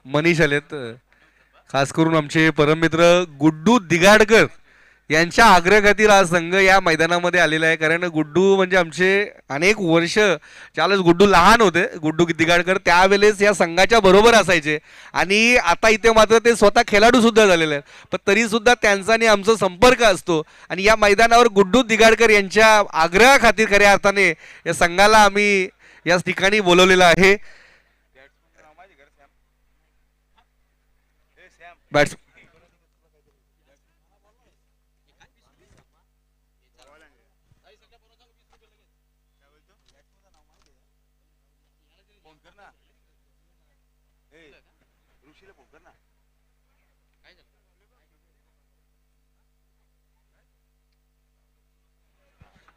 मनीष आलेत. खास करून आमचे परममित्र गुड्डू दिगाडकर यांच्या आग्रहाखातीर हा संघ या मैदानामध्ये आलेला आहे. कारण गुड्डू म्हणजे आमचे अनेक वर्ष ज्यावेळेस गुड्डू लहान होते, गुड्डू दिगाडकर त्यावेळेस या संघाच्या बरोबर असायचे आणि आता इथे मात्र ते स्वतः खेळाडू सुद्धा झालेले आहेत. पण तरी सुद्धा त्यांचा आणि आमचा संपर्क असतो आणि या मैदानावर गुड्डू दिगाडकर यांच्या आग्रहाखातीर खऱ्या अर्थाने या संघाला आम्ही या ठिकाणी बोलवलेलं आहे. बॅट्स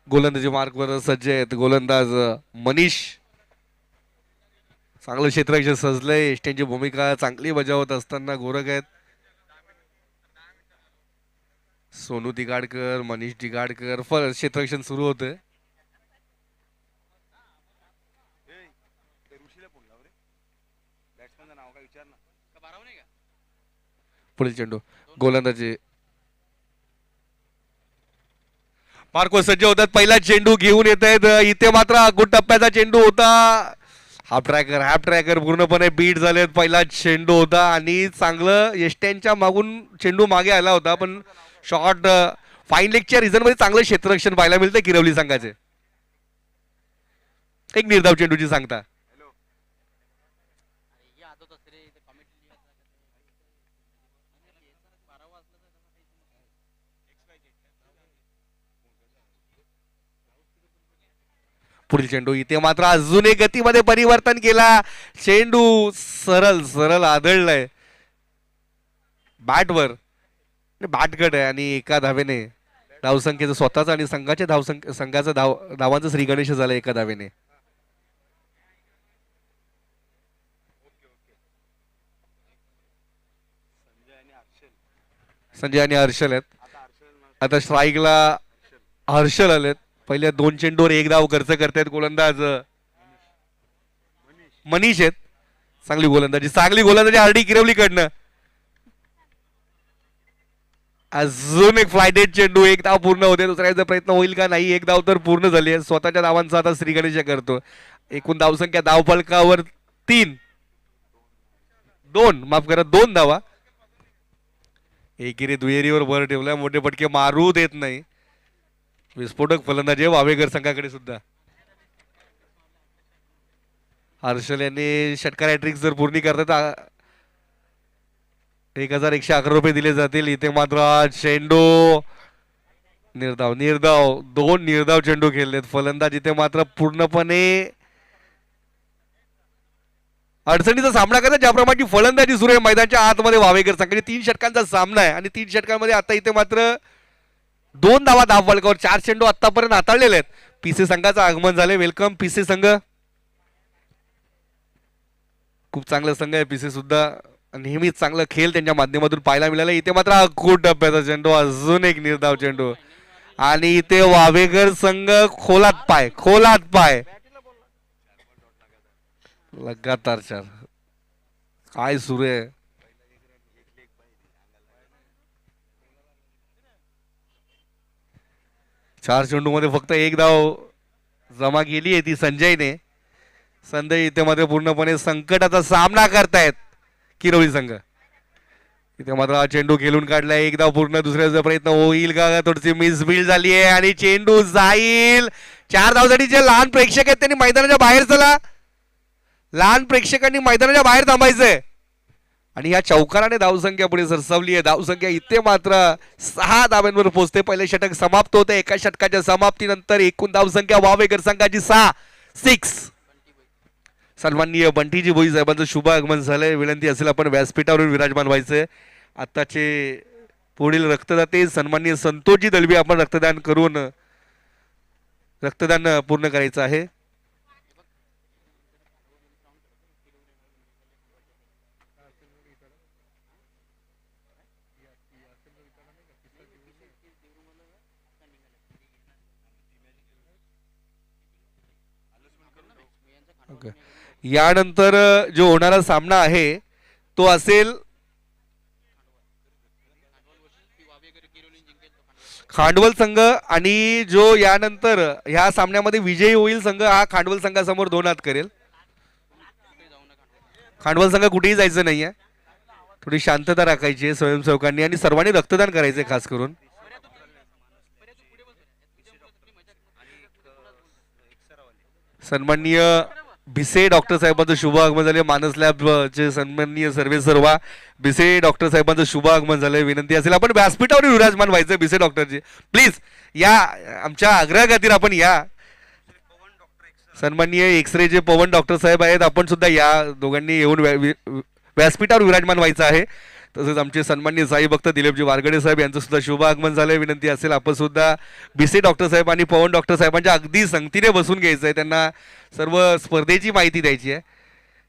गोलंदाजी मार्कवर सज्ज आहेत. गोलंदाज मनीष चांगलं क्षेत्ररक्षण सजलंय. त्यांची भूमिका चांगली बजावत असताना गोरख आहेत. सोनू दिगाडकर, मनीष दिगाडकर क्षेत्ररक्षण सुरू होतं. पुढील चेंडू गोलंदाजी मार्को सज्ज होतात. पहिला चेंडू घेऊन येत आहेत. इथे मात्र गुड टप्प्याचा चेंडू होता. हाफ ट्रॅकर पूर्णपणे बीट झालेत. पहिला चेंडू होता आणि चांगलं यष्ट्यांच्या मागून चेंडू मागे आला होता. पण शॉर्ट फाईन लेगच्या रिझन मध्ये चांगलं क्षेत्ररक्षण पाहायला मिळतं किरवली संघाचे. एक निर्धाव चेंडूची सांगता. पुढील चेंडू इथे मात्र अजून एक गतीमध्ये परिवर्तन केला. चेंडू सरळ सरळ आदळलाय बॅटवर. बॅटकट आहे आणि एका धावेने धावसंख्येचं स्वतःच आणि संघाच्या संघाचं धावांचं श्री गणेश झालं एका धावेने. संजय आणि हर्षल आहेत. आता स्ट्राईकला हर्षल आलेत. पहिल्या दोन चेंडूवर एक धाव खर्च करतायत गोलंदाज मनीष आहेत. चांगली गोलंदाजी हार्डी किरवलीकडनं. अजून एक फ्लायडेड चेंडू. एक धाव पूर्ण होते. दुसऱ्याचा प्रयत्न होईल का नाही. एक धाव तर पूर्ण झाली आहे. स्वतःच्या धावांचा आता श्री गणेश करतो. एकूण धावसंख्या धावफलकावर 2 धावा. एकेरी दुहेरीवर भर ठेवलाय. मोठे फटके मारू देत नाही. विस्फोटक फलंदाजी वावेकर संघाकडे सुद्धा. हर्षल यांनी षटकार हॅट्रिक जर पूर्ण करतात 1111 रुपये दिले जातील. इथे मात्र चेंडू निर्धाव 2 निर्धाव चेंडू खेळलेत. फलंदाज इथे मात्र पूर्णपणे अडचणीचा सामना करतात. ज्याप्रमाणे फलंदाजी सुरू आहे मैदानाच्या आतमध्ये वावेकर संघाचे 3 षटकांचा सामना आहे आणि 3 षटकांमध्ये आता इथे मात्र 2 धावा धावफलकावर. 4 चेंडू आतापर्यंत हाताळलेले आहेत. पीसी संघाचं आगमन झाले. वेलकम पीसी संघ. खूप चांगला संघ आहे पीसी सुद्धा. नेहमीच चांगलं खेळ त्यांच्या माध्यमातून पाहायला मिळालं. इथे मात्र खूप डब्याचा चेंडू. अजून एक निर्धाव चेंडू आणि इथे वावेकर संघ खोलात पाय लगातार 4. काय सुरू आहे. चार चेंडू मध्ये फक्त एक धाव जमा केली आहे ती संजयने. संजय इथे मध्ये पूर्णपणे संकटाचा सामना करतायत किरवली संघ. इथे मात्र हा चेंडू खेळून काढलाय. एक धाव पूर्ण. दुसऱ्याचा प्रयत्न होईल का. थोडीशी मिसफील्ड झाली आहे आणि चेंडू जाईल. 4 धावसाठी जे लहान प्रेक्षक आहेत त्यांनी मैदानाच्या बाहेर चला. लहान प्रेक्षकांनी मैदानाच्या बाहेर थांबायचंय. आणि या चौकाराने धावसंख्या पुढे सरसावली आहे. धावसंख्या इथे मात्र 6 धाव्यांवर पोहोचते. पहिले षटक समाप्त होते. एका षटकाच्या समाप्तीनंतर एकूण धावसंख्या वावेकर संघाची 6. सन्माननीय बंटीजी भोई साहेबांचं शुभ आगमन झालंय. विनंती असेल आपण व्यासपीठावरून विराजमान व्हायचंय. आताचे पुढील रक्तदाते सन्माननीय संतोषजी दलवी आपण रक्तदान करून रक्तदान पूर्ण करायचं आहे. ओके. यानंतर जो होणारा सामना आहे तो असेल खांडवल संघ, आणि जो यानंतर ह्या सामन्यामध्ये विजयी होईल संघ हा खांडवल संघासमोर 2 हात करेल. खांडवल संघ कुठेही जायचं नाहीये, थोडी शांतता राखायची आहे स्वयंसेवकांनी आणि सर्वांनी रक्तदान करायचंय खास करून. सन्माननीय भिसे डॉक्टर साहेबांचं शुभ आगमन झाले. मानस लॅबचे सन्माननीय सर्वे सर्वा भिसे डॉक्टर साहेबांचं शुभ आगमन झालंय. विनंती असेल आपण व्यासपीठावर विराजमान व्हायचं भिसे डॉक्टरजी प्लीज या, आमच्या आग्रहाखातीर आपण या. सन्माननीय एक्सरेचे पवन डॉक्टर साहेब आहेत, आपण सुद्धा या. दोघांनी येऊन व्यासपीठावर विराजमान व्हायचं आहे. तसेच आमचे सन्माननीय साई भक्त दिलीपजी वारगडे साहेब यांचं सुद्धा शुभ आगमन झालंय. विनंती असेल आपण सुद्धा भिसे डॉक्टर साहेब आणि पवन डॉक्टर साहेबांच्या अगदी संगतीने बसून घ्यायचं आहे, त्यांना सर्व स्पर्धेची माहिती द्यायची आहे.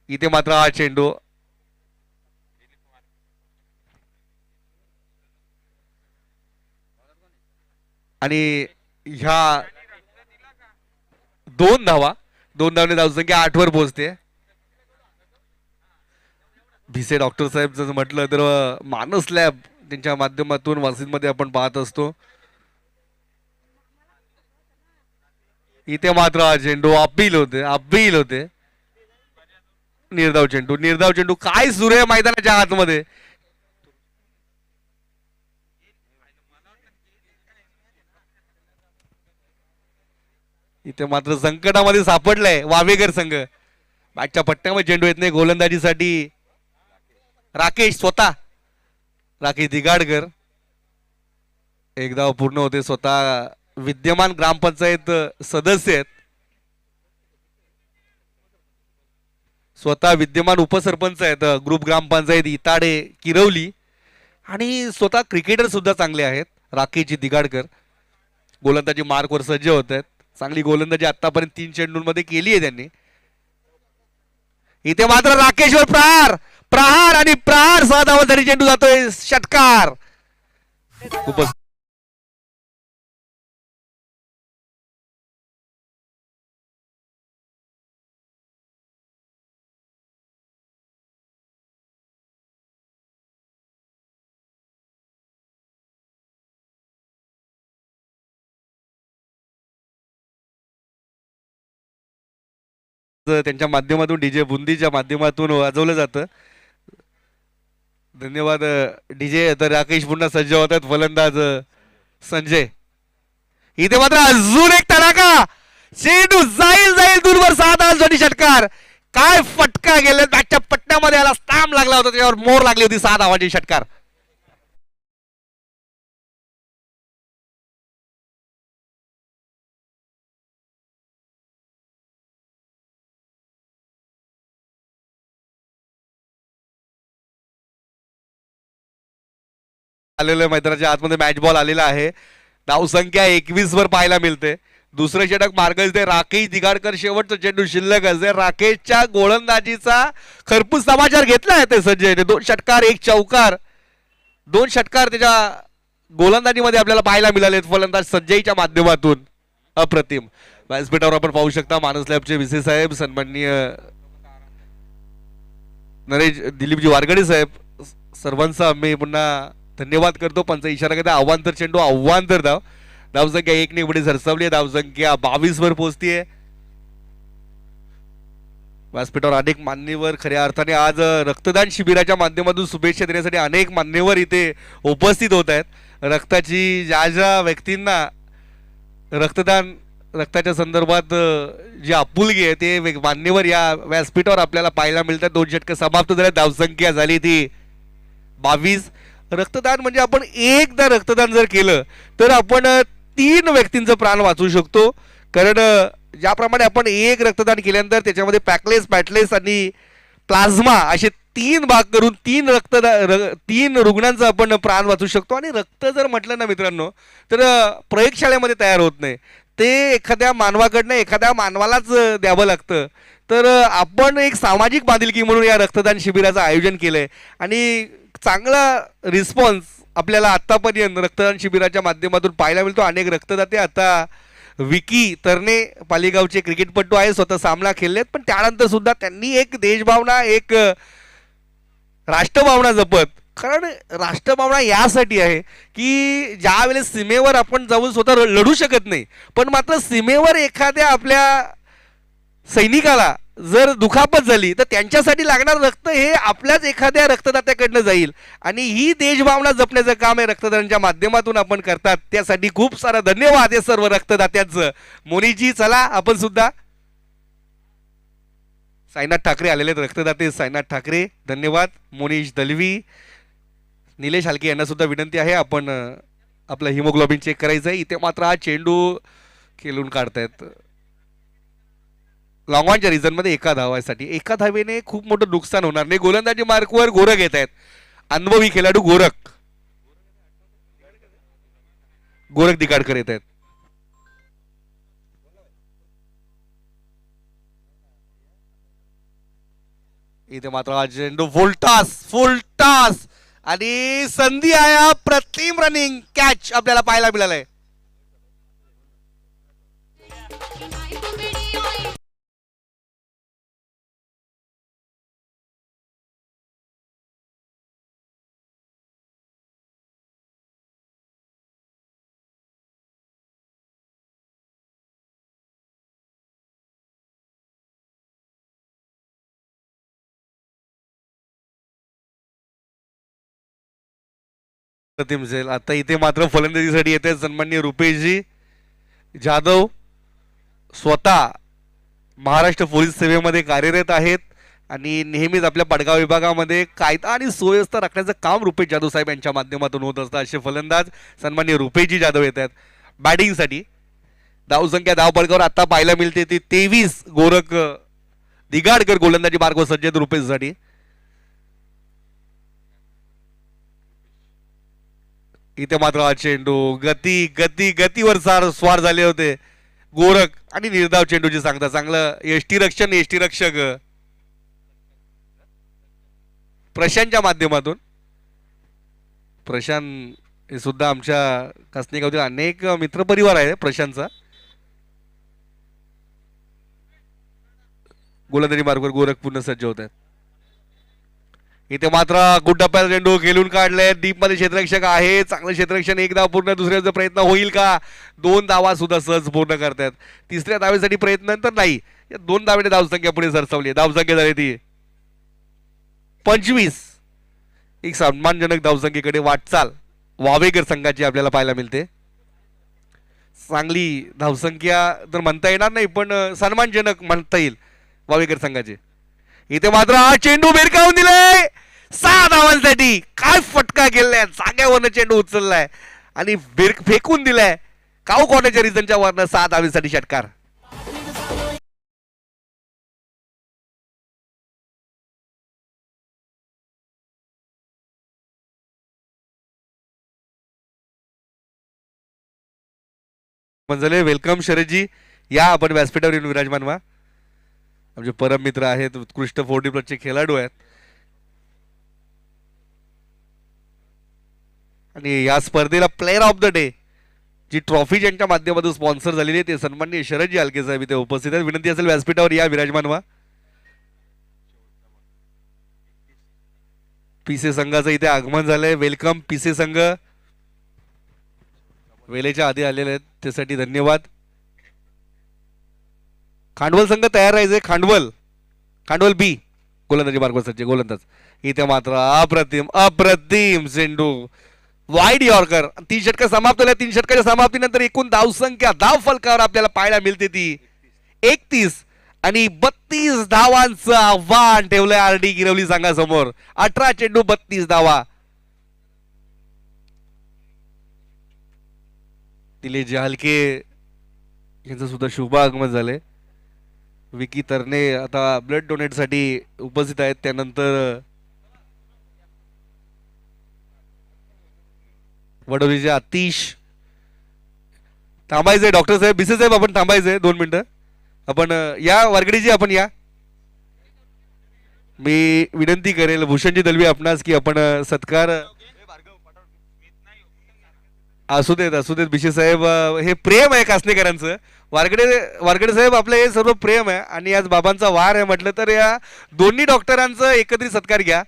इथे मात्र हा चेंडू आणि ह्या 2 धावा, 2 धावने धावसंख्या 8 वर पोहोचते. भिसे डॉक्टर साहेब जर म्हटलं तर मानस लॅब त्यांच्या माध्यमातून वाशीमध्ये आपण पाहत असतो. इथे मात्र हा चेंडू अपील होते. निर्धाव चेंडू काय सुरू आहे मैदानाच्या आतमध्ये. इथे मात्र संकटामध्ये सापडलाय वावेकर संघ. बॅटच्या पट्ट्यामध्ये चेंडू येत नाही. गोलंदाजीसाठी राकेश दिगाडकर. एक धाव पूर्ण होते. स्वतः विद्यमान ग्रामपंचायत सदस्य आहेत, स्वतः विद्यमान उपसरपंच आहेत ग्रुप ग्रामपंचायत इताडे किरवली, आणि स्वतः क्रिकेटर सुद्धा चांगले आहेत. राकेश दिगाडकर गोलंदाजी मार्कवर सज्ज होत आहेत. चांगली गोलंदाजी आतापर्यंत 3 चेंडूंमध्ये केली आहे त्यांनी. इथे मात्र राकेशवर प्रहार आणि प्रहार 6 धावांसाठी चेंडू जातोय. षटकार. खूपच त्यांच्या माध्यमातून डीजे बुंदीच्या माध्यमातून वाजवलं जातं. धन्यवाद डीजे. तर राकेश पुन्हा सज्ज होतात. फलंदाज संजय. इथे मात्र अजून एक तडाखा. चेंडू जाईल दूरवर 6 धावांसाठी षटकार. काय फटका गेला. बॅटच्या पट्ट्यामध्ये आला, स्टॅम्प लागला होता, त्याच्यावर मोर लागली होती. 6 धावांची षटकार. आलेलं मैदानाच्या आतमध्ये मॅच बॉल आलेला आहे. धावसंख्या 21 वर पाहायला मिळते. दुसरं षटक मार्गच ते राकेश दिगाडकर. शेवटचं चेंडू शिल्लक असेल. राकेशच्या गोलंदाजीचा खरपूस समाचार घेतला आहे ते संजयने. 2 षटकार 1 चौकार, 2 षटकार त्याच्या गोलंदाजीमध्ये आपल्याला पाहायला मिळाले फलंदाज संजयच्या माध्यमातून. अप्रतिम. व्यासपीठावर आपण पाहू शकता मानस लॅबचे विसे साहेब, सन्माननीय नरेश दिलीपजी वारगडे साहेब, सर्वांचा मी पुन्हा धन्यवाद करतो. पंच इशारा करता अवांतर चेंडू, अवांतर धाव. धावसंख्या 1 ने पुढे सरसावली आहे. धावसंख्या 22 वर पोहोचतीये. व्यासपीठावर अनेक मान्यवर खऱ्या अर्थाने आज रक्तदान शिबिराच्या माध्यमातून शुभेच्छा देण्यासाठी अनेक मान्यवर इथे उपस्थित होत आहेत. रक्ताची ज्या व्यक्तींना रक्ताच्या संदर्भात जी आपुलकी आहे ते मान्यवर या व्यासपीठावर आपल्याला पाहायला मिळतात. 2 षटक समाप्त झाले. धावसंख्या झाली ती 22. रक्तदान म्हणजे आपण एकदा रक्तदान जर केलं तर आपण 3 व्यक्तींचं प्राण वाचवू शकतो. कारण ज्याप्रमाणे आपण एक रक्तदान केल्यानंतर त्याच्यामध्ये पॅकलेस, पॅटलेस आणि प्लाझ्मा असे 3 भाग करून 3 रुग्णांचं आपण प्राण वाचवू शकतो. आणि रक्त जर म्हटलं ना मित्रांनो तर प्रयोगशाळेमध्ये तयार होत नाही, ते एखाद्या मानवाकडनं एखाद्या मानवालाच द्यावं लागतं. तर आपण एक सामाजिक बांधिलकी म्हणून या रक्तदान शिबिराचं आयोजन केलंय आणि चांगला रिस्पॉन्स आपल्याला आतापर्यंत रक्तदान शिबिराच्या माध्यमातून पाहायला मिळतो. अनेक रक्तदाते आता विकी तरणे पालिगावचे क्रिकेटपटू आहे, स्वतः सामना खेळलेत, पण त्यानंतर सुद्धा त्यांनी एक देशभावना, एक राष्ट्रभावना जपत. कारण राष्ट्रभावना यासाठी आहे की ज्या वेळेस सीमेवर आपण जाऊन स्वतः लढू शकत नाही, पण मात्र सीमेवर एखाद्या आपल्या सैनिकाला जर दुखापत झाली तर त्यांच्यासाठी लागणार रक्त हे आपल्याच एखाद्या रक्तदात्याकडनं जाईल. आणि ही देशभावना जपण्याचं काम आहे रक्तदानाच्या माध्यमातून आपण करतात. त्यासाठी खूप सारा धन्यवाद या सर्व रक्तदात्यांचं. मोनीजी चला आपण सुद्धा. साईनाथ ठाकरे आलेले आहेत रक्तदाते. साईनाथ ठाकरे धन्यवाद. मोनीश दलवी, निलेश हालके यांना सुद्धा विनंती आहे आपण आपलं हिमोग्लोबिन चेक करायचं आहे. इथे मात्र हा चेंडू खेळून काढतायत. लॉंग ऑनच्या रिझन मध्ये एका धावासाठी, एका धावेने खूप मोठं नुकसान होणार नाही. गोलंदाजी मार्कवर गोरख येत आहेत, अनुभवी खेळाडू गोरख दिगाडकर येत आहेत. इथे मात्र हा चेंडू फुलटास आणि संधी आहे. अप्रतिम रनिंग कॅच आपल्याला पाहायला मिळालंय. आता इथे मात्र फलंदाजीसाठी येते सन्माननीय रुपेशजी जाधव, स्वतः महाराष्ट्र पोलीस सेवेमध्ये कार्यरत आहेत आणि नेहमीच आपल्या पडगाव विभागामध्ये कायदा आणि सुव्यवस्था राखण्याचं काम रुपेश जाधव साहेब यांच्या माध्यमातून होत असतं. असे फलंदाज सन्माननीय रुपेशजी जाधव येत आहेत बॅटिंगसाठी. धावसंख्या धाव पडगावर आता पाहायला मिळते ती 23. गोरख दिगाडकर गोलंदाजी मार्गवर सज्ज आहेत रुपेशसाठी. इथे मात्र हा चेंडू गतीवर स्वार झाले होते गोरख आणि निर्धाव चेंडूची सांगता. चांगलं यष्टी रक्षक प्रशांतच्या माध्यमातून. प्रशांत हे सुद्धा आमच्या कसनेगावतील अनेक मित्रपरिवार आहे प्रशांतचा. गोलंदाजी मार्गवर गोरख पूर्ण सज्ज होत आहेत. इथे मात्र गुड्डप्प्याचा चेंडू खेळून काढले. डीप मध्ये क्षेत्ररक्षक आहे, चांगलं क्षेत्ररक्षण. एक धाव पूर्ण. दुसऱ्याचा प्रयत्न होईल का? 2 धावा सुद्धा सहज पूर्ण करतात. तिसऱ्या धावेसाठी प्रयत्न तर नाही. या 2 धावेने धावसंख्या पुढे सरसावली. धावसंख्या झाली ती 25. एक सन्मानजनक धावसंख्येकडे वाटचाल वावेकर संघाची आपल्याला पाहायला मिळते. चांगली धावसंख्या तर म्हणता येणार नाही, पण सन्मानजनक म्हणता येईल वावेकर संघाची. इथे मात्र हा चेंडू भिरकावून दिलाय 6 धावांसाठी. काय फटका केलाय, जाग्यावरनं चेंडू उचललाय आणि फेकून दिलाय. काऊ कॉर्नरच्या रिझनच्या वरनं 6 धावांसाठी षटकार. म्हणजे वेलकम शरदजी, या आपण व्यासपीठावर येऊन विराजमान व्हा. आमचे परम मित्र आहेत, उत्कृष्ट 40 प्लसचे खेळाडू आहेत आणि या स्पर्धेला player of the day G trophy ज्यांच्या माध्यमातून स्पॉन्सर झालेली आहे ते सन्माननीय शरदजी आलके साहेब इथे उपस्थित आहेत. विनंती असेल व्यासपीठावर या, विराजमान व्हा. पिसे संघाचं इथे आगमन झालंय. वेलकम पिसे संघ, वेळेच्या आधी आलेले आहेत त्यासाठी धन्यवाद. खांडवल संघ तयार राहायचे. खांडवल बी गोलंदाजी मार्गवर सज्ज गोलंदाज. इथे मात्र अप्रतिम चेंडू वाईड यॉर्कर. 3 षटक समाप्त झाल्या. 3 षटकाच्या समाप्तीनंतर एकूण धावसंख्या धाव फलकावर आपल्याला पाहायला मिळते ती 31 आणि 32 धावांचं आव्हान ठेवलंय आरडी गिरवली संघासमोर. 18 चेंडू 32 धावा. निलेश हलके यांचं सुद्धा शुभ आगमन झालंय. विकी तरणे आता ब्लड डोनेट साठी उपस्थित आहेत. त्यानंतर वडोलीचे आतिश. थांबायचंय डॉक्टर साहेब, बिसे साहेब आपण थांबायचंय 2 मिनिटं. आपण या वारगडीजी, आपण या. मी विनंती करेल भूषणजी दलवी आपणास की आपण सत्कार असू देत बिशे साहेब, हे प्रेम आहे कासनेकरांचं. वारगडे वारगडे साहेब आपलं हे सर्व प्रेम आहे आणि आज बाबांचा वार आहे म्हटलं तर या दोन्ही डॉक्टरांचं एकत्रित सत्कार घ्या.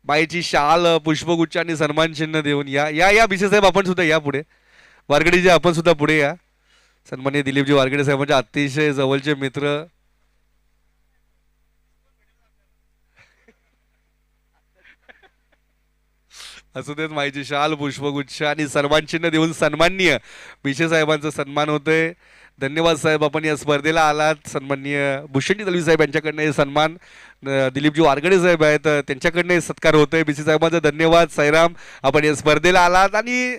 बाईची शाल पुष्पगुच्छ आणि सन्मान चिन्ह देऊन या या या बिशे साहेब आपण सुद्धा या पुढे. वारगडेजी आपण सुद्धा पुढे या. सन्माननीय दिलीपजी वारगडे साहेबांचे अतिशय जवळचे मित्र. असू देत माईची शाल पुष्पगुच्छ आणि सन्मान चिन्ह देऊन सन्माननीय बिशे साहेबांचा सन्मान होतोय. धन्यवाद साहेब, आपण या स्पर्धेला आलात. सन्माननीय भूषणजी दलवी साहेब यांच्याकडनं हे सन्मान, दिलीपजी वारगडे साहेब आहेत त्यांच्याकडनं हे सत्कार होतोय. बिशे साहेबांचा धन्यवाद. साईराम, आपण या स्पर्धेला आलात आणि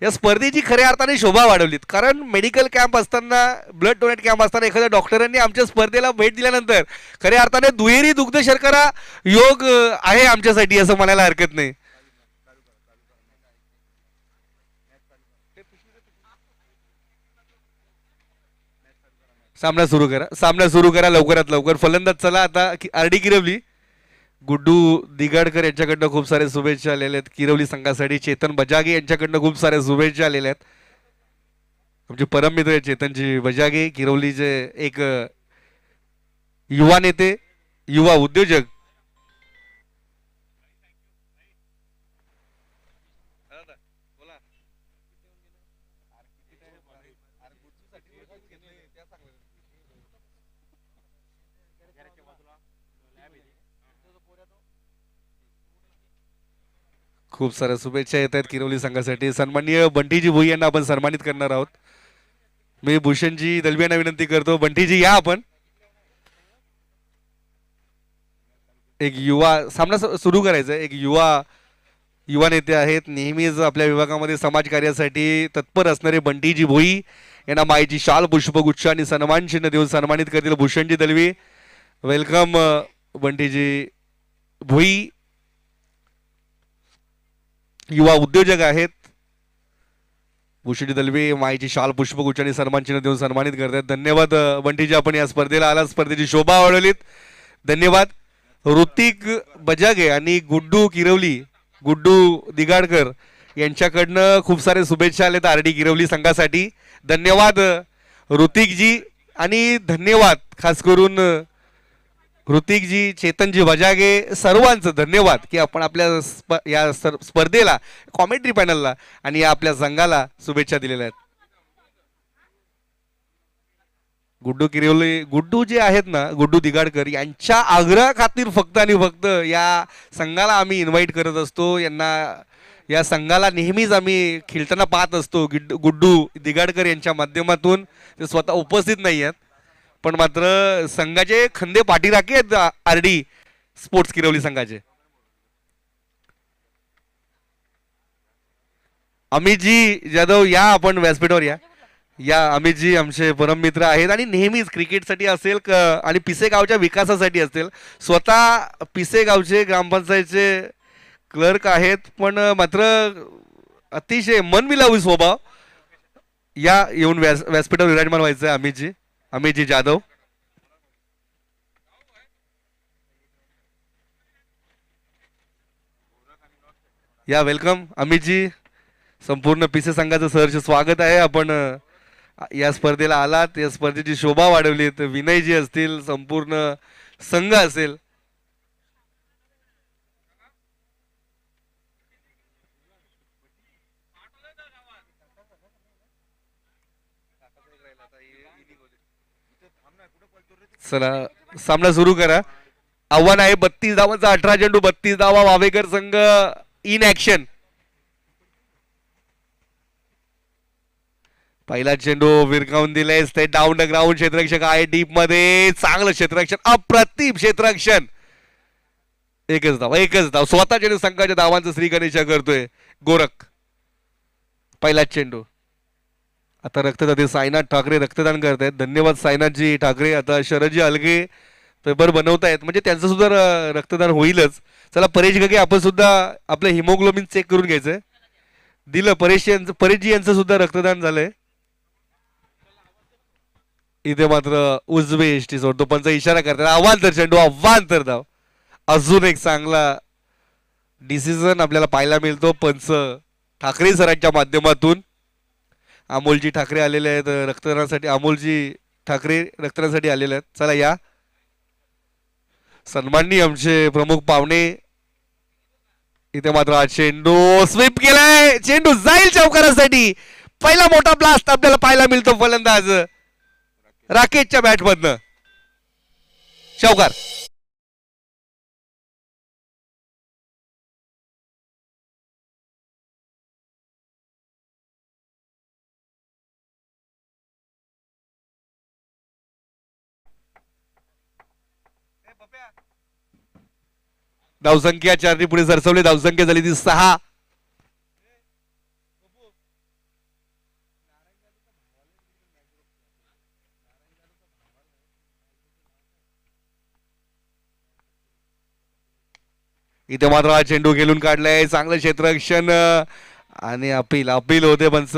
या स्पर्धेची खऱ्या अर्थाने शोभा वाढवलीत. कारण मेडिकल कॅम्प असताना, ब्लड डोनेट कॅम्प असताना एखाद्या डॉक्टरांनी आमच्या स्पर्धेला भेट दिल्यानंतर खऱ्या अर्थाने दुहेरी दुग्ध शर्करा योग आहे आमच्यासाठी असं म्हणायला हरकत नाही. सामना सुरू करा, सामना सुरू करा लवकरात लवकर. फलंदाज चला आता आरडी किरवली. गुड्डू दिगाडकर यांच्याकडनं खूप सारे शुभेच्छा आलेल्या आहेत किरवली संघासाठी. चेतन बजागे यांच्याकडनं खूप साऱ्या शुभेच्छा आलेल्या आहेत. आमचे परम मित्र आहेत चेतनजी बजागे, किरवलीचे एक युवा नेते, युवा उद्योजक. खूप साऱ्या शुभेच्छा येत आहेत किरवली संघासाठी. सन्माननीय बंटीजी भोई यांना आपण सन्मानित करणार आहोत. मी भूषणजी दलवी यांना विनंती करतो, बंटीजी या आपण. एक युवा सामना सुरू करायचा. एक युवा युवा नेते आहेत, नेहमीच आपल्या विभागामध्ये समाजकार्यासाठी तत्पर असणारे बंटीजी भोई यांना माईची शाल पुष्पगुच्छ आणि सन्मान चिन्ह देऊन सन्मानित करतील भूषणजी दलवी. वेलकम बंटीजी भोई, युवा उद्योजक आहेत. भूषणजी दलवी माईची शाल पुष्पगुच्छ आणि सन्मान चिन्ह देऊन सन्मानित करतात. धन्यवाद बंटीजी, आपण या स्पर्धेला आला, स्पर्धेची शोभा वाढवलीत. धन्यवाद. ऋतिक बजागे आणि गुड्डू किरवली, गुड्डू दिगाडकर यांच्याकडनं खूप सारे शुभेच्छा आलेत आरडी किरवली संघासाठी. धन्यवाद ऋतिकजी आणि धन्यवाद खास करून ऋतिकजी, चेतनजी बजागे, सर्वांचं धन्यवाद की आपण आपल्या या स्पर्धेला, कॉमेंट्री पॅनलला आणि या आपल्या संघाला शुभेच्छा दिलेल्या आहेत. गुड्डू किरवली, गुड्डू जे आहेत ना, गुड्डू दिगाडकर यांच्या आग्रह खातीर फक्त आणि फक्त या संघाला आम्ही इन्व्हाइट करत असतो. यांना या संघाला नेहमीच आम्ही खेळताना पाहत असतो. गुड्डू दिगाडकर यांच्या माध्यमातून. ते स्वतः उपस्थित नाही आहेत पण मात्र संघाचे खंदे पाठीराखे आहेत आरडी स्पोर्ट्स किरवली संघाचे. अमितजी जाधव या आपण व्यासपीठावर या. या अमितजी आमचे परम मित्र आहेत आणि नेहमीच क्रिकेटसाठी असेल आणि पिसेगावच्या विकासासाठी असेल, स्वतः पिसेगावचे ग्रामपंचायतचे क्लर्क आहेत पण मात्र अतिशय मनमिलावू स्वभाव. या येऊन व्यासपीठावर विराजमान व्हायचं अमितजी, अमितजी जाधव. या वेलकम अमितजी. संपूर्ण पिसे संघाचं सहर्ष स्वागत आहे. आपण या स्पर्धेला आलात, या स्पर्धेची शोभा वाढवली. तर विनयजी असतील, संपूर्ण संघ असेल. चला सामना सुरू करा. आव्हान आहे 32 धावांचा, 18 चेंडू 32 धावा. वावेकर संघ इन ऍक्शन. पहिला चेंडू विरकावून दिलाय ते डाऊन द ग्राउंड. क्षेत्ररक्षक आहे डीप मध्ये, चांगलं क्षेत्ररक्षण, अप्रतिम क्षेत्ररक्षण. एकच धाव, एकच धाव. स्वतः चेंडू संघाच्या धावांचं श्री गणेशा करतोय गोरख. पहिला चेंडू. आता रक्तदाते साईनाथ ठाकरे रक्तदान करतायत. धन्यवाद साईनाथजी ठाकरे. आता शरदजी अलगे पेपर बनवतायत, म्हणजे त्यांचं सुद्धा रक्तदान होईलच. चला परेश गगे, आपण सुद्धा आपलं हिमोग्लोबिन चेक करून घ्यायचंय. दिलं परेशजी यांचं सुद्धा रक्तदान झालंय. इथे मात्र उजवे एसटी सोडतो, पंच इशारा करतात. अवांतर चेंडू, अवांतर धाव. अजून एक चांगला डिसिजन आपल्याला पाहायला मिळतो. पंच ठाकरे सरांच्या माध्यमातून अमोलजी ठाकरे आलेले आहेत रक्तदानासाठी. अमोलजी ठाकरे रक्तदानासाठी आलेले आहेत. चला या सन्माननीय आमचे प्रमुख पाहुणे. इथे मात्र हा चेंडू स्वीप केलाय. चेंडू जाईल चौकारासाठी. पहिला मोठा ब्लास्ट आपल्याला पाहायला मिळतो फलंदाज राकेशच्या बॅट मधनं. चौकार. धावसंख्या 4 पुढे सरसवली. धावसंख्या झाली ती 6. इथे मात्र हा चेंडू खेळून काढलाय. चांगलं क्षेत्ररक्षण आणि अपील अपील होते पंच.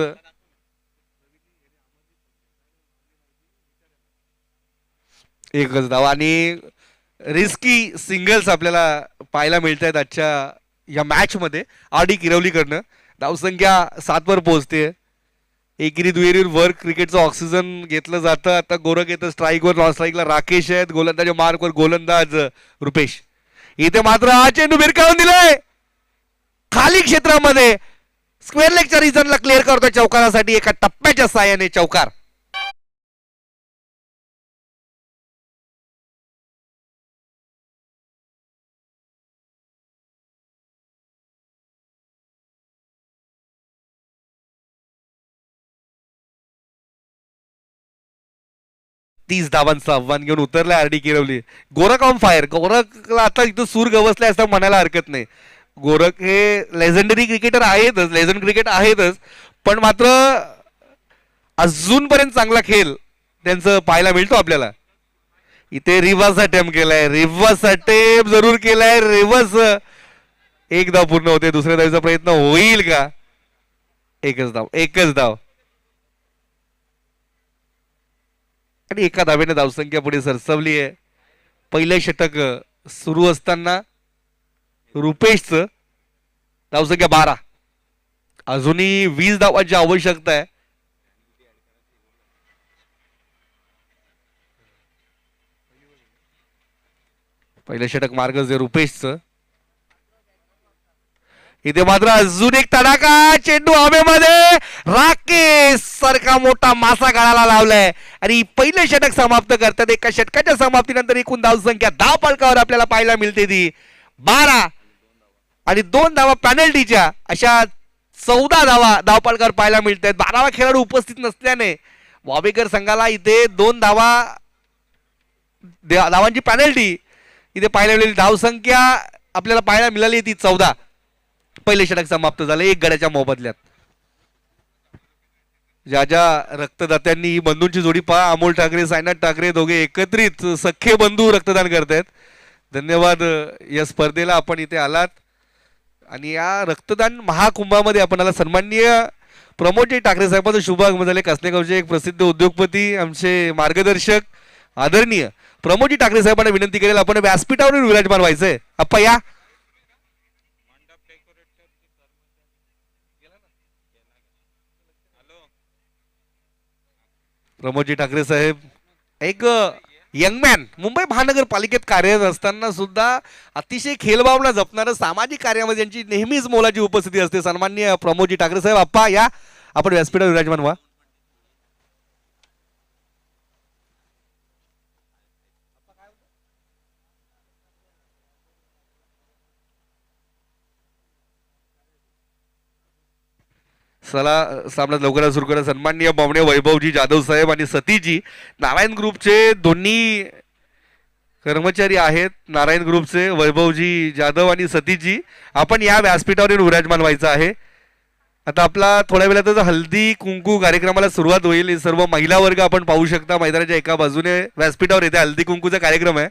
एकच धाव आणि रिस्की सिंगल्स आपल्याला पाहायला मिळत आहेत आजच्या या मॅच मध्ये. आडी किरवलीकडनं धावसंख्या 7 वर पोहोचते. एकेरी दुहेरीवर वर क्रिकेटचं ऑक्सिजन घेतलं जातं. आता गोरख येतं स्ट्राईकवर. नॉन स्ट्राईकला राकेश आहेत. गोलंदाज मार्कवर गोलंदाज रुपेश. इथे मात्र हा चेंडू भिरकावून दिलाय खाली क्षेत्रामध्ये. स्क्वेअर लेगच्या रिजनला क्लिअर करतोय चौकारासाठी एका टप्प्याच्या साहाय्याने. चौकार. तीस धावांचं आव्हान घेऊन उतरलाय RD Kirwali. Gorakh on fire. गोरखला आता इथं सूर गवसलाय असं म्हणायला हरकत नाही. गोरख हे लेजेंडरी क्रिकेटर आहेतच. लेजंड क्रिकेट आहेतच. पण मात्र अजूनपर्यंत चांगला खेळ त्यांचं पाहायला मिळतो आपल्याला. इथे रिव्हर्स अटेम्प्ट केलाय. रिव्हर्स अटेम्प्ट जरूर केलाय. रिव्हर्स. एक धाव पूर्ण होते. दुसऱ्या धावीचा प्रयत्न होईल का? एकच धाव. एकच धाव आणि एका धावेने धावसंख्या पुढे सरसवली आहे. पहिलं षटक सुरू असताना रुपेशचं धावसंख्या 12. अजूनही 20 धावांची आवश्यकता आहे. पहिलं षटक मार्गच आहे रुपेशचं. इथे मात्र अजून एक तडाखा. चेंडू हवेमध्ये. राकेश सारखा मोठा मासा गळाला लावलाय आणि पहिलं षटक समाप्त करतात. एका षटकाच्या समाप्तीनंतर एकूण धावसंख्या 10 फलकावर आपल्याला पाहायला मिळते ती 12 आणि 2 धावा पॅनल्टीच्या. अशा 14 धावा धावफलकावर पाहायला मिळत आहेत. 12वा खेळाडू उपस्थित नसल्याने वावेकर संघाला इथे 2 धावांची पॅनल्टी इथे पाहायला मिळाली. धावसंख्या आपल्याला पाहायला मिळाली ती 14. पहिले षटक समाप्त झाले 1 गड्याच्या मोबदल्यात. ज्या ज्या रक्तदात्यांनी ही बंधूंची जोडी पहा. अमोल ठाकरे सायनाथ ठाकरे दोघे एकत्रित सख्खे बंधू रक्तदान करतायत. धन्यवाद या स्पर्धेला आपण इथे आलात आणि या रक्तदान महाकुंभामध्ये आपणाला सन्माननीय प्रमोदजी ठाकरे साहेबांचा शुभागमन झाले. कसनेगावचे एक प्रसिद्ध उद्योगपती आमचे मार्गदर्शक आदरणीय प्रमोदजी ठाकरे साहेबांना विनंती करेल आपण व्यासपीठावर विराजमान व्हायचंय. अप्पा या. प्रमोदजी ठाकरे साहेब एक यंग मॅन मुंबई महानगरपालिकेत कार्यरत असताना सुद्धा अतिशय खेळभावना जपणारं सामाजिक कार्यामध्ये यांची नेहमीच मोलाची उपस्थिती असते. सन्माननीय प्रमोदजी ठाकरे साहेब आप्पा या आपण व्यासपीठावर विराजमान व्हा. चला सामना लवकरात सुरू करा. सन्माननीय पाहुणे वैभवजी जाधव साहेब आणि सतीजी नारायण ग्रुपचे दोन्ही कर्मचारी आहेत. नारायण ग्रुपचे वैभवजी जाधव आणि सतीजी आपण या व्यासपीठावर विराजमान व्हायचं आहे. आता आपला थोड्या वेळातच हल्दी कुंकू कार्यक्रमाला सुरुवात होईल. सर्व महिला वर्ग आपण पाहू शकता मैदानाच्या एका बाजूने व्यासपीठावर येथे हल्दी कुंकूचा कार्यक्रम आहे.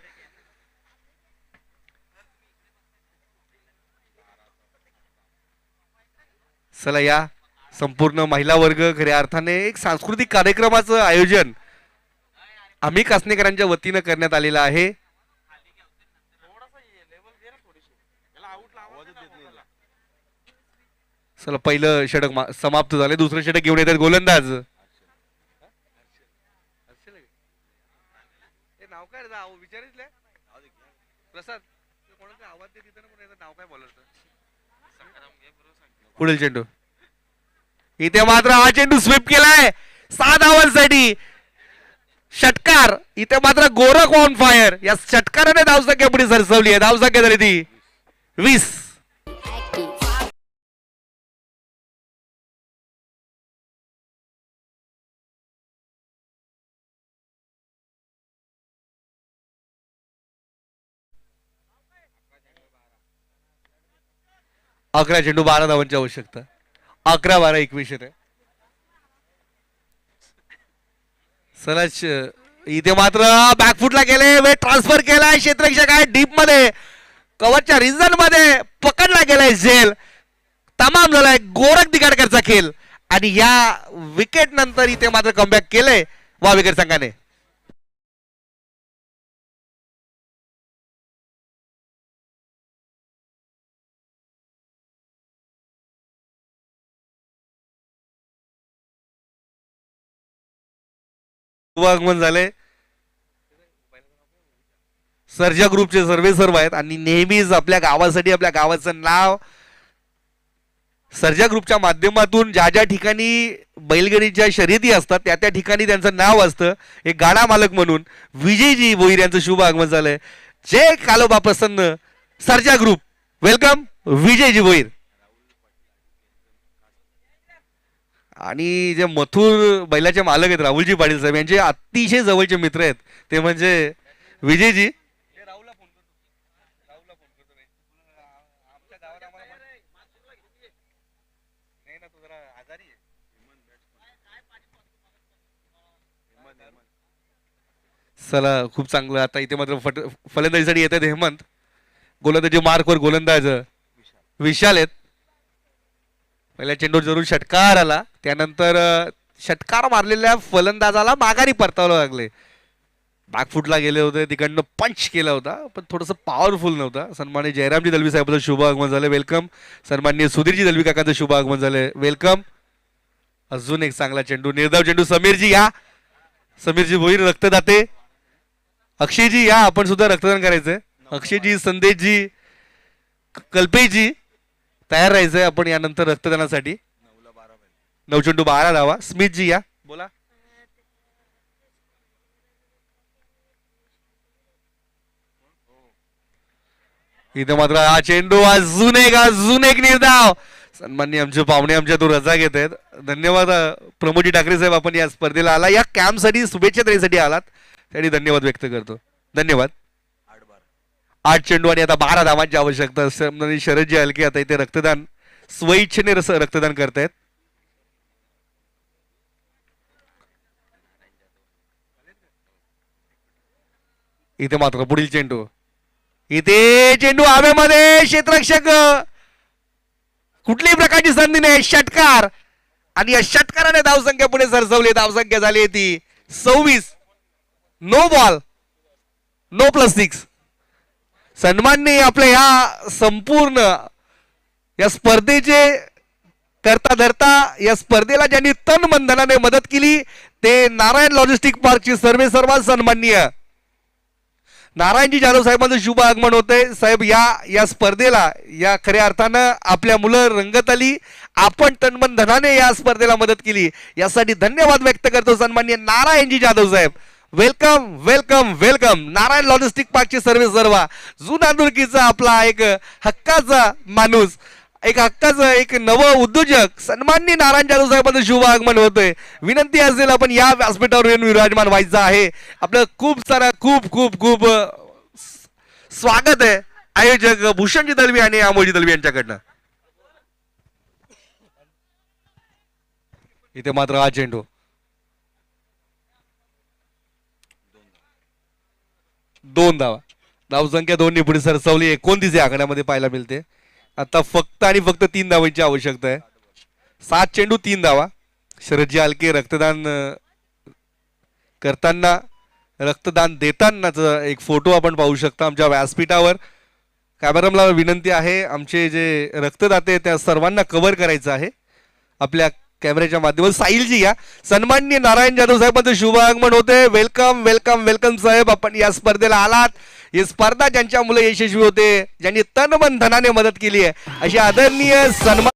चला या संपूर्ण महिला वर्ग खऱ्या अर्थाने एक सांस्कृतिक कार्यक्रमाचं आयोजन आम्ही कासनेकरांच्या वतीनं करण्यात आलेलं आहे. चला पहिलं षटक समाप्त झाले. दुसरं षटक घेऊन येतात गोलंदाज. नाव काय विचारितलं प्रसाद कोणाचा आवाज दे तिथं ना नाव काय बोलायचं. पुढील चेंडू इथे मात्र हा चेंडू स्वीप केलाय 6 धावांसाठी. षटकार इथे मात्र गोरख ऑन फायर. या षटकाराने धावसंख्या पुढे सरसवली आहे. धावसंख्या झाली ती 20. अकरा चेंडू 12 धावांची आवश्यकता. 11-12-21 आहे. सलज इथे मात्र बॅकफुटला गेले. वेट ट्रान्सफर केलाय. क्षेत्ररक्षक आहे डीप मध्ये. कव्हरच्या रिजन मध्ये पकडला गेलाय झेल. तमाम झालाय गोरख दिगाडकरचा खेळ. आणि या विकेट नंतर इथे मात्र कमबॅक केलंय वावेकर संघाने. आगमन झाले. सर्जा ग्रुपचे सर्व आहेत आणि नेहमीच आपल्या गावासाठी आपल्या गावाचं नाव सर्जा ग्रुपच्या माध्यमातून ज्या ज्या ठिकाणी बैलगाडीच्या शर्यती असतात त्या त्या ठिकाणी त्यांचं नाव असतं. एक गाडा मालक म्हणून विजयजी भोईर यांचं शुभ आगमन झालंय. जय कालोबा प्रसन्न सर्जा ग्रुप. वेलकम विजयजी भोईर. आणि जे मथुर बैलाचे मालक आहेत राहुलजी पाटील साहेब यांचे अतिशय जवळचे मित्र आहेत ते म्हणजे विजयजी. चला खूप चांगलं. आता इथे मात्र फलंदाजीसाठी येतात हेमंत. गोलंदाजी मार्कवर गोलंदाज विशाल आहेत. पहिल्या चेंडूवर जरूर षटकार आला. त्यानंतर षटकार मारलेल्या फलंदाजाला माघारी परतावं लागले. बॅकफुटला गेले होते. तिकडनं पंच केला होता पण थोडंसं पॉवरफुल नव्हता. सन्मान्य जयरामजी दलवी साहेबांचं शुभ आगमन झालं. वेलकम. सन्मान्य सुधीरजी दलवी काकांचं शुभ आगमन झालं. वेलकम. अजून एक चांगला चेंडू निर्धाव चेंडू. समीरजी या. समीरजी भोईर रक्तदाते. अक्षयजी या. आपण सुद्धा रक्तदान करायचंय. अक्षयजी संदेशजी कल्पेशजी तयार राहायचंय आपण यानंतर रक्तदानासाठी. 9 चेंडू 12 धावा. स्मिथजी या. बोला. इथे मात्र हा चेंडू अजून एक निर्धाव. सन्माननीय आमचे पाहुणे आमच्या तो रजा घेत आहेत. धन्यवाद प्रमोदजी ठाकरे साहेब. आपण या स्पर्धेला आला या कॅम्पसाठी शुभेच्छा देण्यासाठी आलात त्यासाठी धन्यवाद व्यक्त करतो. धन्यवाद. 8 चेंडू आणि आता 12 धावांची आवश्यकता. शरदजी हलके आता इथे रक्तदान स्वइच्छेने रक्तदान करतायत. इथे मात्र पुढील चेंडू. इथे चेंडू हवेमध्ये. क्षेत्ररक्षक कुठल्याही प्रकारची संधी नाही. षटकार आणि या षटकाराने धावसंख्या पुढे सरसवली. धावसंख्या झाली ती 26. No ball no +6. सन्माननीय आपल्या या संपूर्ण या स्पर्धेचे करता धरता या स्पर्धेला ज्यांनी तन मन धनाने मदत केली ते नारायण लॉजिस्टिक पार्कचे सर्व सन्माननीय नारायणजी जाधव साहेबांचं शुभ आगमन होतंय. साहेब या स्पर्धेला या खऱ्या अर्थानं आपल्या मुलं रंगत आली. आपण तनमन धनाने या स्पर्धेला मदत केली यासाठी धन्यवाद व्यक्त करतो सन्माननीय नारायणजी जाधव साहेब. Welcome welcome welcome. Narayan logistic पार्कचे सर्व जुना दुर्कीचा आपला एक हक्काचा माणूस एक हक्काचा एक नव उद्योजक सन्माननीय नारायण जाधव साहेबांचं शुभ आगमन होतोय. विनंती असेल आपण या व्यासपीठावर येऊन विराजमान व्हायचं आहे. आपलं खूप सारा खूप खूप खूप स्वागत आहे आयोजक भूषणजी दलवी आणि अमोलजी दलवी यांच्याकडनं. इथे मात्र हा चेंडू 2 धावा. धावसंख्या 2 पुढे सरसवली. 29 या आकड्यामध्ये पाहायला मिळते. आता फक्त आणि फक्त 3 धावांची आवश्यकता आहे. 7 चेंडू 3 धावा. शरदजी हलके रक्तदान करताना रक्तदान देतानाचा एक फोटो आपण पाहू शकता आमच्या व्यासपीठावर. कॅमेरामला विनंती आहे, आमचे जे रक्तदाते त्या सर्वांना कव्हर करायचं आहे आपल्या कॅमेऱ्याच्या माध्यमातून. साहिलजी या सन्माननीय नारायण जाधव साहेबांचं शुभ आगमन होते. वेलकम वेलकम वेलकम साहेब, आपण या स्पर्धेला आलात. ही स्पर्धा ज्यांच्या मुलं यशस्वी होते, ज्यांनी तन मन धनाने मदत केली आहे, अशी आदरणीय सन्मान